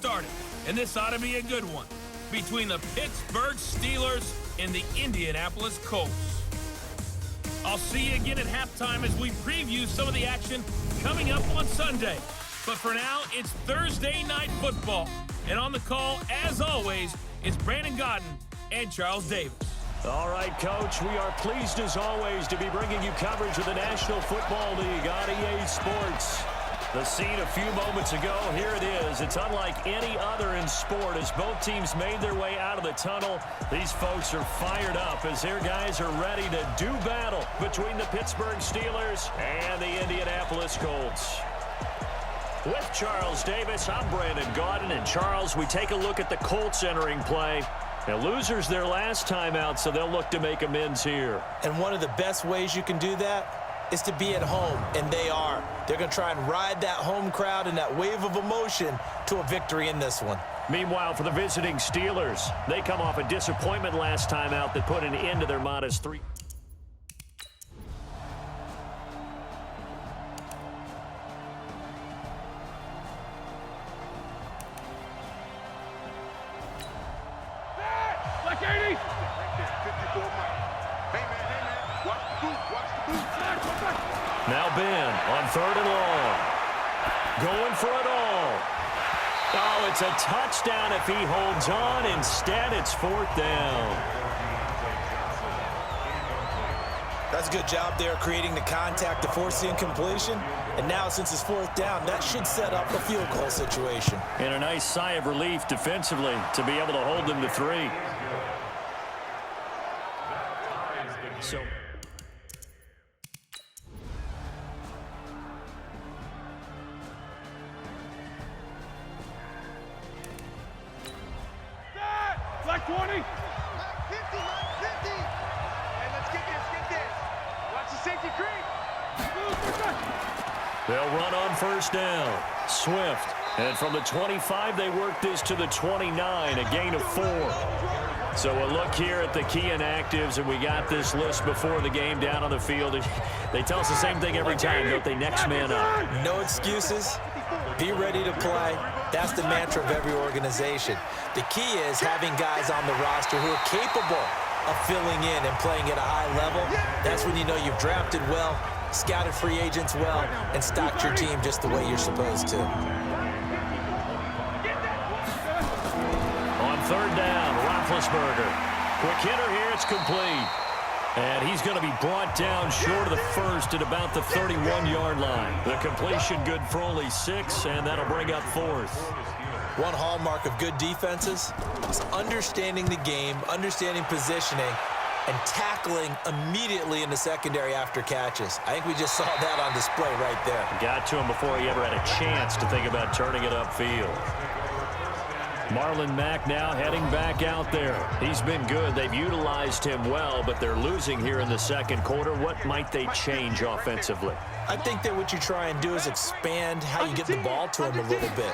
started, and this ought to be a good one, between the Pittsburgh Steelers and the Indianapolis Colts. I'll see you again at halftime as we preview some of the action coming up on Sunday. But for now, it's Thursday Night Football. And on the call, as always, is Brandon Godden and Charles Davis. All right, Coach, we are pleased as always to be bringing you coverage of the National Football League on EA Sports. The scene a few moments ago, here it is. It's unlike any other in sport as both teams made their way out of the tunnel. These folks are fired up as their guys are ready to do battle between the Pittsburgh Steelers and the Indianapolis Colts. With Charles Davis, I'm Brandon Gaudin. And Charles, we take a look at the Colts entering play. Now, losers their last time out, so they'll look to make amends here. And one of the best ways you can do that is to be at home, and they are. They're going to try and ride that home crowd and that wave of emotion to a victory in this one. Meanwhile, for the visiting Steelers, they come off a disappointment last time out that put an end to their modest 3. Now Ben on 3rd and long. Going for it all. Oh, it's a touchdown if he holds on. Instead, it's 4th down. That's a good job there creating the contact to force the incompletion. And now, since it's 4th down, that should set up a field goal situation. And a nice sigh of relief defensively to be able to hold them to 3. So... Black 20. Black 50, Black 50. Hey, let's get this. Watch the safety creep. They'll run on 1st down. Swift. And from the 25, they work this to the 29, a gain of 4. So a look here at the key inactives, and we got this list before the game down on the field. They tell us the same thing every time, don't they? Next man up. No excuses. Be ready to play. That's the mantra of every organization. The key is having guys on the roster who are capable of filling in and playing at a high level. That's when you know you've drafted well, scouted free agents well, and stocked your team just the way you're supposed to. On 3rd down, Roethlisberger. Quick hitter here, it's complete. And he's going to be brought down short of the 1st at about the 31-yard line. The completion good for only 6, and that'll bring up 4th. One hallmark of good defenses is understanding the game, understanding positioning, and tackling immediately in the secondary after catches. I think we just saw that on display right there. Got to him before he ever had a chance to think about turning it upfield. Marlon Mack now heading back out there. He's been good. They've utilized him well, but they're losing here in the 2nd quarter. What might they change offensively? I think that what you try and do is expand how you get the ball to him a little bit.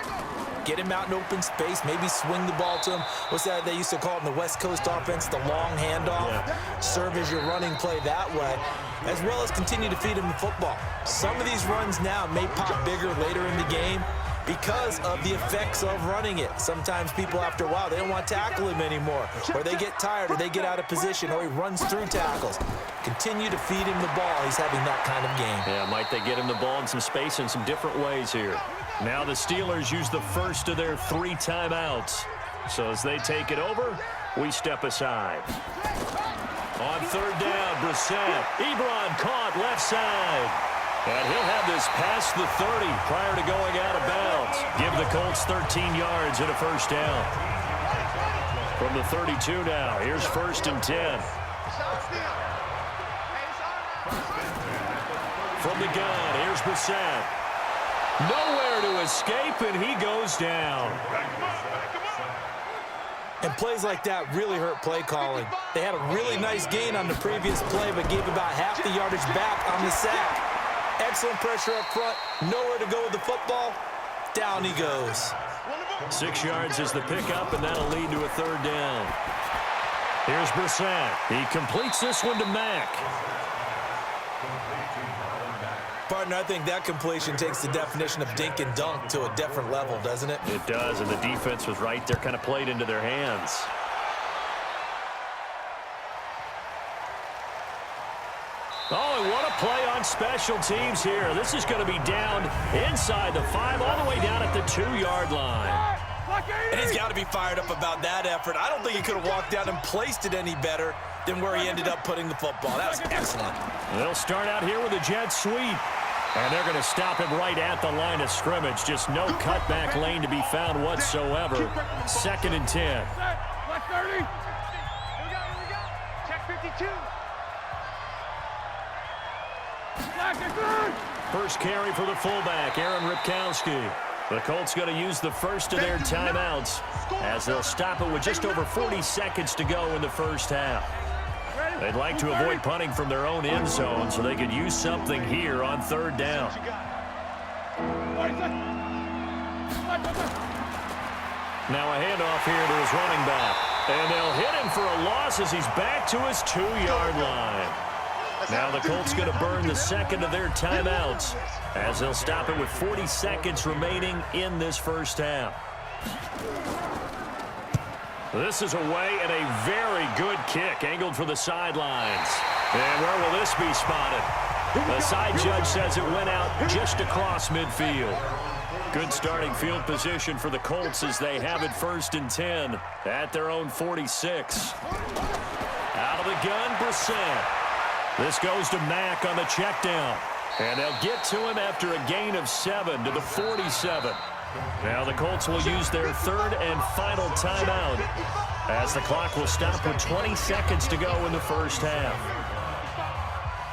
Get him out in open space, maybe swing the ball to him. What's that they used to call it in the West Coast offense, the long handoff? Yeah. Serve as your running play that way, as well as continue to feed him the football. Some of these runs now may pop bigger later in the game because of the effects of running it. Sometimes people, after a while, they don't want to tackle him anymore, or they get tired, or they get out of position, or he runs through tackles. Continue to feed him the ball. He's having that kind of game. Yeah, might they get him the ball in some space in some different ways here. Now the Steelers use the first of their 3 timeouts. So as they take it over, we step aside. On 3rd down, Brissett. Ebron caught left side. And he'll have this past the 30 prior to going out of bounds. Give the Colts 13 yards and a 1st down. From the 32 now, here's 1st and 10. From the gun, here's Brissett. Nowhere to escape, and he goes down. And plays like that really hurt play calling. They had a really nice gain on the previous play, but gave about half the yardage back on the sack. Excellent pressure up front. Nowhere to go with the football. Down he goes. 6 yards is the pickup, and that'll lead to a 3rd down. Here's Brissett. He completes this one to Mack. Partner, I think that completion takes the definition of dink and dunk to a different level, doesn't it? It does, and the defense was right there, kind of played into their hands. Oh, and what a play on special teams here. This is going to be down inside the 5, all the way down at the 2-yard line. And he's got to be fired up about that effort. I don't think he could have walked down and placed it any better than where he ended up putting the football. That was excellent. They'll start out here with a jet sweep. And they're going to stop him right at the line of scrimmage. Just no cutback lane to be found whatsoever. 2nd and 10. Black 30. Here we go. Check 52. First carry for the fullback, Aaron Ripkowski. The Colts going to use the first of their timeouts as they'll stop it with just over 40 seconds to go in the first half. They'd like to avoid punting from their own end zone so they could use something here on 3rd down. Now a handoff here to his running back. And they'll hit him for a loss as he's back to his 2-yard line. Now the Colts going to burn the second of their timeouts as they'll stop it with 40 seconds remaining in this first half. This is away and a very good kick angled for the sidelines. And where will this be spotted? The side judge says it went out just across midfield. Good starting field position for the Colts as they have it 1st and 10 at their own 46. Out of the gun, Brissett. This goes to Mack on the check down. And they'll get to him after a gain of 7 to the 47. Now the Colts will use their 3rd and final timeout as the clock will stop with 20 seconds to go in the first half.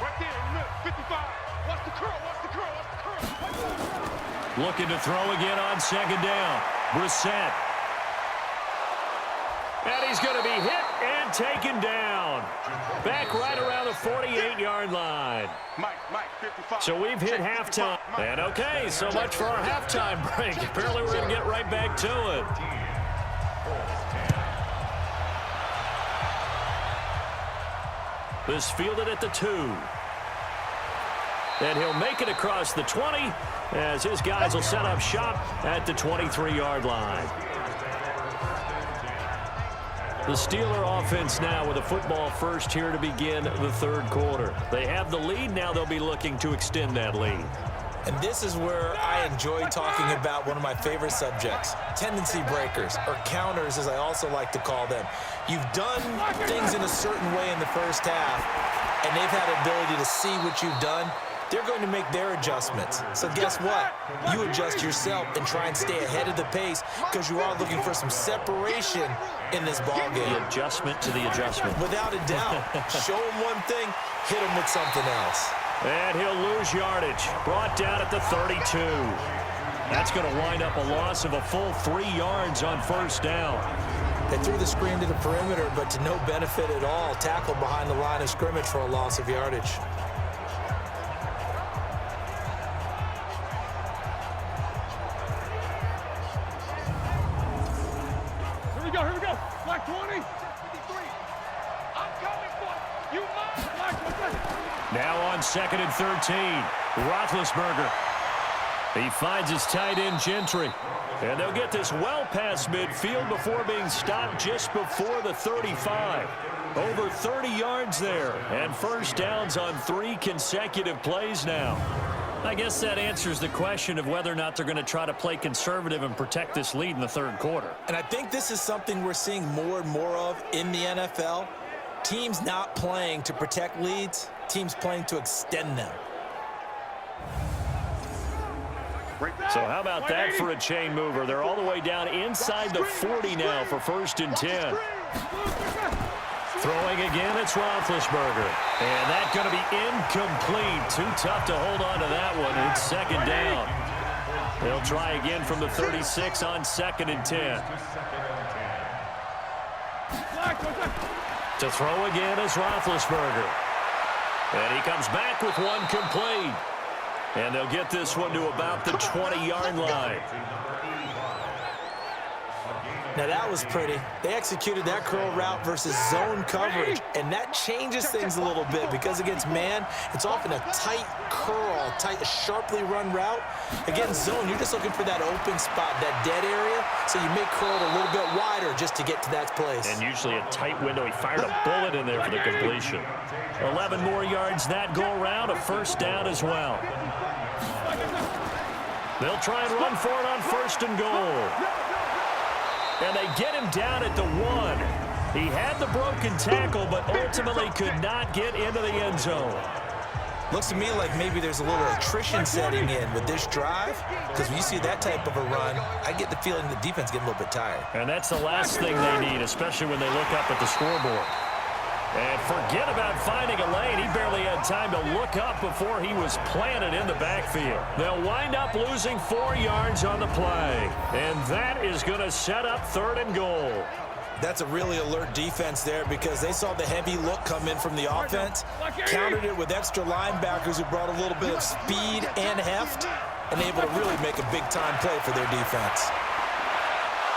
Right there, 55. Watch the curl, watch the curl, watch the curl. Looking to throw again on 2nd down. Brissett. And he's going to be hit and taken down. Back right around the 48-yard line. Mike, 55. So we've hit halftime. And okay, so much for our halftime break. Apparently we're going to get right back to it. This fielded at the 2. And he'll make it across the 20 as his guys will set up shop at the 23-yard line. The Steeler offense now with a football first here to begin the 3rd quarter. They have the lead. Now they'll be looking to extend that lead. And this is where I enjoy talking about one of my favorite subjects, tendency breakers, or counters as I also like to call them. You've done things in a certain way in the first half, and they've had the ability to see what you've done. They're going to make their adjustments. So guess what? You adjust yourself and try and stay ahead of the pace because you are looking for some separation in this ball game. The adjustment to the adjustment. Without a doubt. Show them one thing, hit them with something else. And he'll lose yardage. Brought down at the 32. That's going to wind up a loss of a full 3 yards on 1st down. They threw the screen to the perimeter, but to no benefit at all. Tackled behind the line of scrimmage for a loss of yardage. Here we go. Black 20. 53. I'm coming for you. Black. Now on 2nd and 13. Roethlisberger. He finds his tight end, Gentry. And they'll get this well past midfield before being stopped just before the 35. Over 30 yards there. And 1st downs on 3 consecutive plays now. I guess that answers the question of whether or not they're going to try to play conservative and protect this lead in the 3rd quarter. And I think this is something we're seeing more and more of in the NFL. Teams not playing to protect leads, teams playing to extend them. So how about that for a chain mover? They're all the way down inside the 40 now for 1st and 10. Throwing again, it's Roethlisberger. And that's going to be incomplete. Too tough to hold on to that one. It's 2nd down. They'll try again from the 36 on 2nd and 10. To throw again is Roethlisberger. And he comes back with one complete. And they'll get this one to about the 20-yard line. Now that was pretty. They executed that curl route versus zone coverage, and that changes things a little bit because against man, it's often a tight curl, a sharply run route. Against zone, you're just looking for that open spot, that dead area, so you make curl a little bit wider just to get to that place. And usually a tight window. He fired a bullet in there for the completion. 11 more yards that go around, a first down as well. They'll try and run for it on first and goal. And they get him down at the 1. He had the broken tackle, but ultimately could not get into the end zone. Looks to me like maybe there's a little attrition setting in with this drive, because when you see that type of a run, I get the feeling the defense getting a little bit tired. And that's the last thing they need, especially when they look up at the scoreboard. And forget about finding a lane. He barely had time to look up before he was planted in the backfield. They'll wind up losing 4 yards on the play. And that is going to set up 3rd and goal. That's a really alert defense there because they saw the heavy look come in from the offense, countered it with extra linebackers who brought a little bit of speed and heft, and able to really make a big-time play for their defense.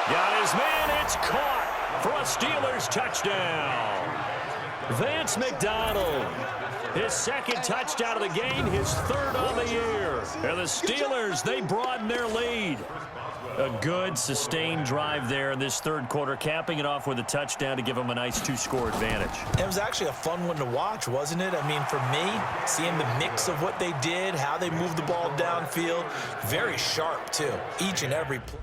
Got his man. It's caught for a Steelers touchdown. Vance McDonald, his 2nd touchdown of the game, his 3rd on the year. And the Steelers, they broaden their lead. A good, sustained drive there in this 3rd quarter, capping it off with a touchdown to give them a nice 2-score advantage. It was actually a fun one to watch, wasn't it? I mean, for me, seeing the mix of what they did, how they moved the ball downfield, very sharp, too, each and every play.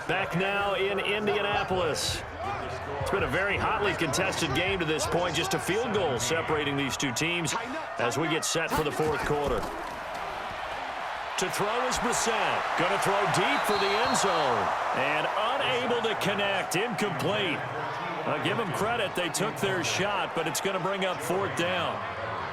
Back now in Indianapolis. It's been a very hotly contested game to this point. Just a field goal separating these two teams as we get set for the 4th quarter. To throw is Brissett. Going to throw deep for the end zone. And unable to connect. Incomplete. I'll give them credit. They took their shot, but it's going to bring up 4th down.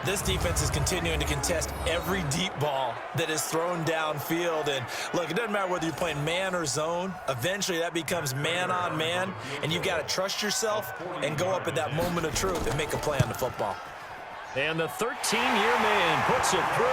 This defense is continuing to contest every deep ball that is thrown downfield. And look, it doesn't matter whether you're playing man or zone. Eventually, that becomes man on man, and you've got to trust yourself and go up at that moment of truth and make a play on the football. And the 13-year man puts it through.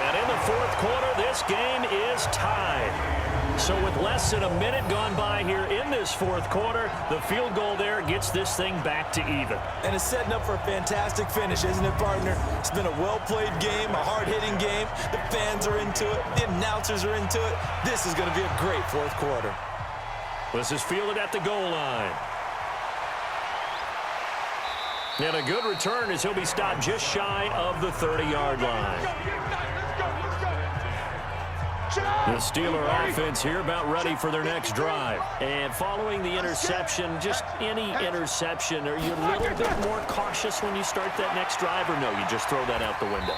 And in the 4th quarter, this game is tied. So with less than a minute gone by here in this 4th quarter, the field goal there gets this thing back to even. And it's setting up for a fantastic finish, isn't it, partner? It's been a well-played game, a hard-hitting game. The fans are into it. The announcers are into it. This is going to be a great 4th quarter. This is fielded at the goal line. And a good return as he'll be stopped just shy of the 30-yard line. The Steeler offense here about ready for their next drive. And following the interception, just any interception, are you a little bit more cautious when you start that next drive, or no, you just throw that out the window?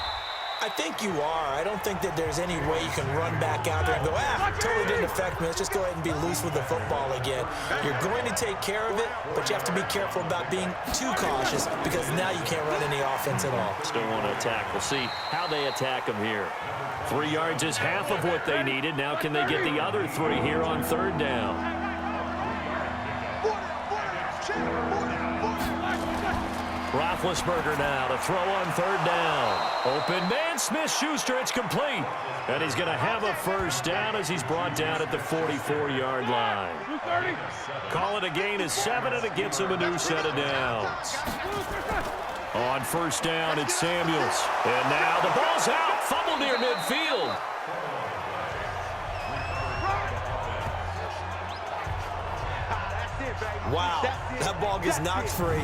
I think you are. I don't think that there's any way you can run back out there and go, totally didn't affect me. Let's just go ahead and be loose with the football again. You're going to take care of it, but you have to be careful about being too cautious because now you can't run any offense at all. Still want to attack. We'll see how they attack them here. 3 yards is half of what they needed. Now can they get the other 3 here on 3rd down? Roethlisberger now to throw on 3rd down. Open man, Smith-Schuster, it's complete. And he's going to have a first down as he's brought down at the 44-yard line. Call it a gain of 7, and it gets him a new set of downs. On 1st down, it's Samuels. And now the ball's out, fumble near midfield. Wow, that ball gets knocked free,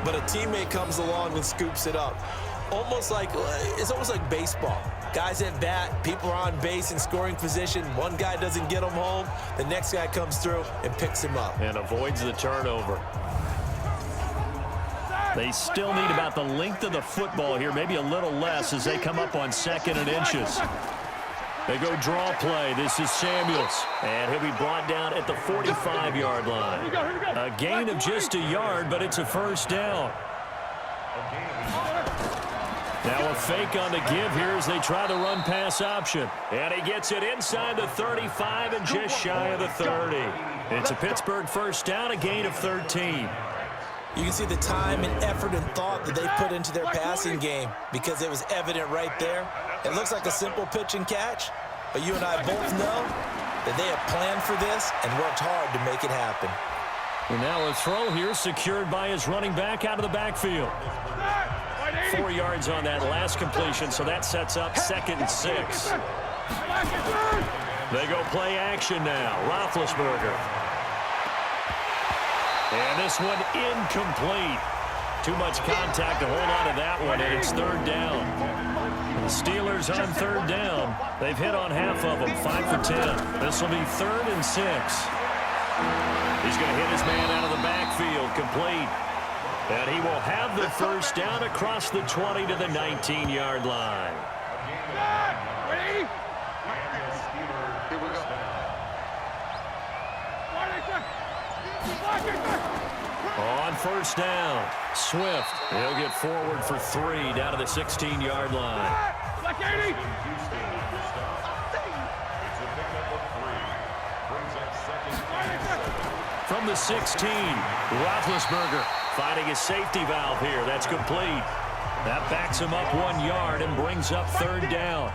but a teammate comes along and scoops it up. It's almost like baseball. Guys at bat, people are on base in scoring position. One guy doesn't get him home. The next guy comes through and picks him up. And avoids the turnover. They still need about the length of the football here, maybe a little less as they come up on 2nd and inches. They go draw play. This is Samuels. And he'll be brought down at the 45-yard line. A gain of just a yard, but it's a first down. Now a fake on the give here as they try the run-pass option. And he gets it inside the 35 and just shy of the 30. It's a Pittsburgh first down, a gain of 13. You can see the time and effort and thought that they put into their passing game because it was evident right there. It looks like a simple pitch and catch, but you and I both know that they have planned for this and worked hard to make it happen. And now a throw here secured by his running back out of the backfield. 4 yards on that last completion, so that sets up 2nd and 6. They go play action now. Roethlisberger. And this one incomplete. Too much contact to hold on to that one, and it's 3rd down. The Steelers on 3rd down. They've hit on half of them, 5 for 10. This will be 3rd and 6. He's going to hit his man out of the backfield, complete. And he will have the first down across the 20 to the 19-yard line. On first down, Swift. He'll get forward for 3 down to the 16-yard line. From the 16, Roethlisberger finding his safety valve here. That's complete. That backs him up 1 yard and brings up 3rd down.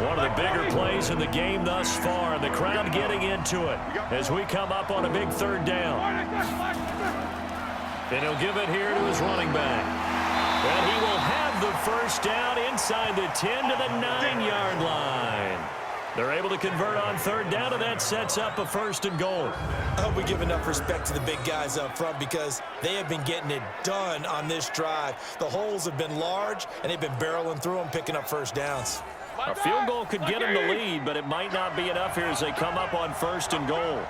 One of the bigger plays in the game thus far, and the crowd getting into it as we come up on a big 3rd down. And he'll give it here to his running back. And he will have the first down inside the 10 to the 9-yard line. They're able to convert on 3rd down, and that sets up a 1st and goal. I hope we give enough respect to the big guys up front because they have been getting it done on this drive. The holes have been large, and they've been barreling through them, picking up first downs. A field goal could get them the lead, but it might not be enough here as they come up on 1st and goal.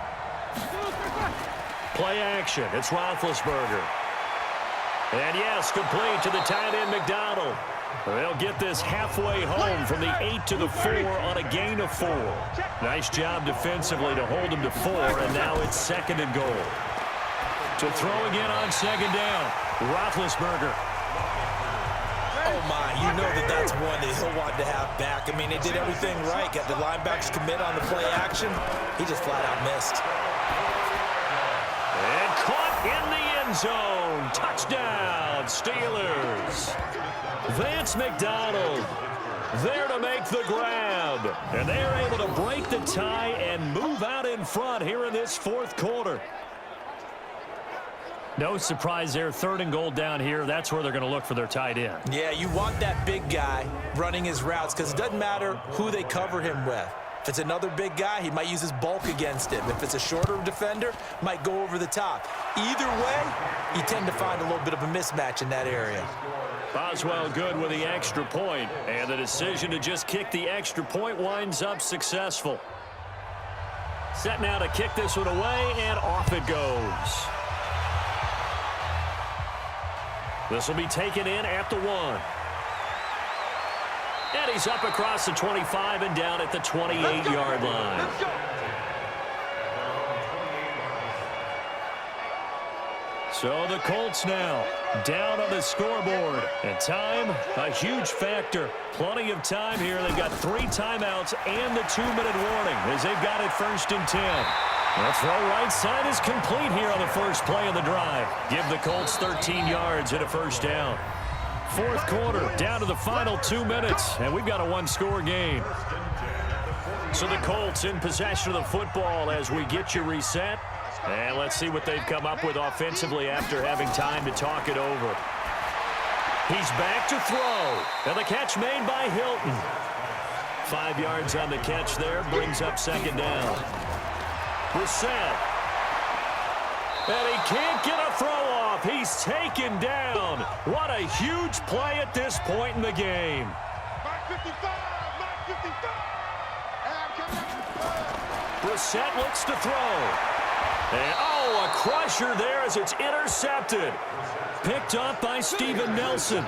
Play action. It's Roethlisberger. And yes, complete to the tight end, McDonald. They'll get this halfway home from the 8 to the 4 on a gain of 4. Nice job defensively to hold them to 4, and now it's 2nd and goal. To throw again on 2nd down, Roethlisberger. Oh, my, you know that's one that he'll want to have back. I mean, they did everything right. Got the linebackers commit on the play action. He just flat out missed. And caught in the end zone. Touchdown, Steelers. Vance McDonald there to make the grab. And they're able to break the tie and move out in front here in this 4th quarter. No surprise there, 3rd and goal down here. That's where they're going to look for their tight end. Yeah, you want that big guy running his routes because it doesn't matter who they cover him with. If it's another big guy, he might use his bulk against him. If it's a shorter defender, might go over the top. Either way, you tend to find a little bit of a mismatch in that area. Boswell good with the extra point, and the decision to just kick the extra point winds up successful. Set now to kick this one away, and off it goes. This will be taken in at the 1. And he's up across the 25 and down at the 28-yard line. So the Colts now down on the scoreboard. And time, a huge factor. Plenty of time here. They've got 3 timeouts and the 2-minute warning as they've got it 1st and 10. The throw right side is complete here on the first play of the drive. Give the Colts 13 yards and a first down. 4th quarter, down to the final 2 minutes, and we've got a 1-score game. So the Colts in possession of the football as we get you reset. And let's see what they've come up with offensively after having time to talk it over. He's back to throw, and the catch made by Hilton. 5 yards on the catch there, brings up 2nd down. Brissett. And he can't get a throw off. He's taken down. What a huge play at this point in the game. Brissett looks to throw. And, oh, a crusher there as it's intercepted. Picked up by Steven Nelson.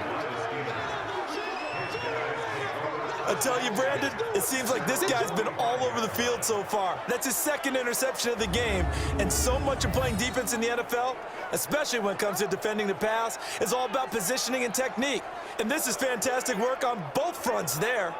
I tell you, Brandon, it seems like this guy's been all over the field so far. That's his 2nd interception of the game. And so much of playing defense in the NFL, especially when it comes to defending the pass, is all about positioning and technique. And this is fantastic work on both fronts there.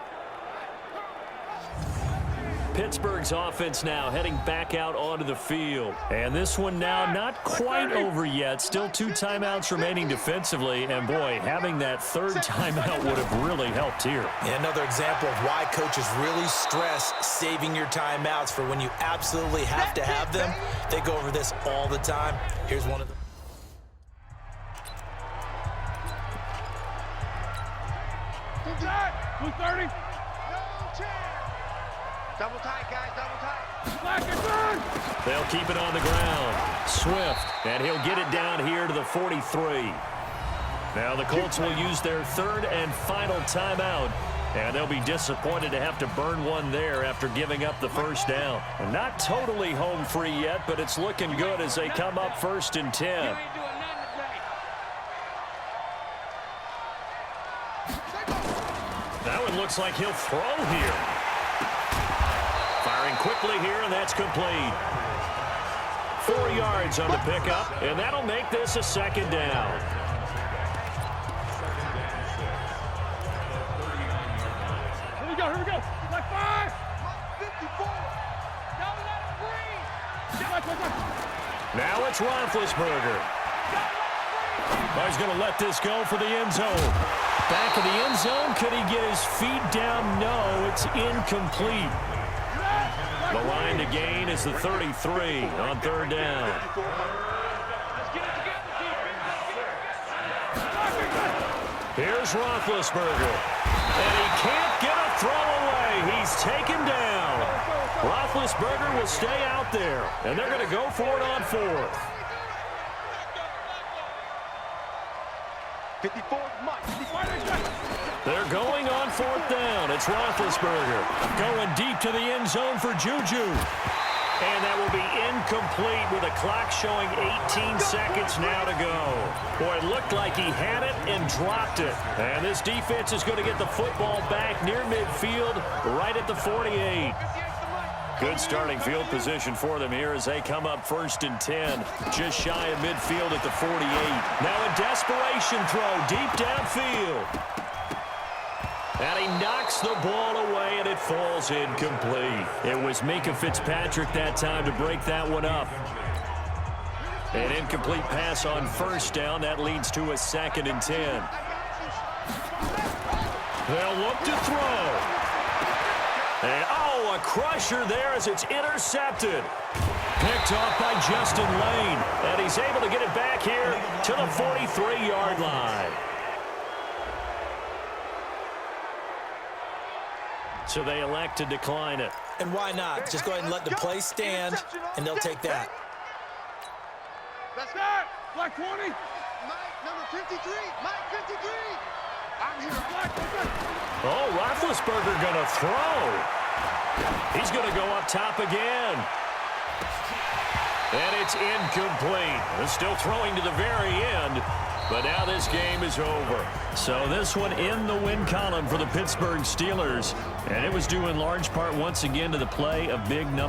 Pittsburgh's offense now heading back out onto the field. And this one now not quite over yet. Still 2 timeouts remaining defensively. And, boy, having that 3rd timeout would have really helped here. And another example of why coaches really stress saving your timeouts for when you absolutely have to have them. They go over this all the time. Here's one of them. Blue 30. No chance. Double tight, guys, double tight. Black and burn. They'll keep it on the ground. Swift, and he'll get it down here to the 43. Now the Colts will use their 3rd and final timeout, and they'll be disappointed to have to burn one there after giving up the 1st down. And not totally home free yet, but it's looking good as they come up 1st and 10. That one looks like he'll throw here. Firing quickly here, and that's complete. 4 yards on the pickup, and that'll make this a 2nd down. Here we go. Left 5. 54. Now it's Roethlisberger. Oh, he's going to let this go for the end zone. Back of the end zone. Could he get his feet down? No, it's incomplete. The line to gain is the 33 on 3rd down. Here's Roethlisberger. And he can't get a throw away. He's taken down. Roethlisberger will stay out there. And they're going to go for it on 4th. 54, Mike. They're going on 4th down. It's Roethlisberger going deep to the end zone for Juju. And that will be incomplete with a clock showing 18 seconds now to go. Boy, it looked like he had it and dropped it. And this defense is going to get the football back near midfield, right at the 48. Good starting field position for them here as they come up 1st and 10. Just shy of midfield at the 48. Now a desperation throw deep downfield. And he knocks the ball away, and it falls incomplete. It was Minka Fitzpatrick that time to break that one up. An incomplete pass on 1st down. That leads to a 2nd and 10. They'll look to throw. And, oh, a crusher there as it's intercepted. Picked off by Justin Lane. And he's able to get it back here to the 43-yard line. So they elect to decline it. And why not? Just go ahead and let the play stand, and they'll take that. Let's start. Black 20. Mike, number 53. Mike, 53. I'm here. Black. Oh, Roethlisberger going to throw. He's going to go up top again. And it's incomplete. They're still throwing to the very end. But now this game is over. So this one in the win column for the Pittsburgh Steelers. And it was due in large part once again to the play of big number.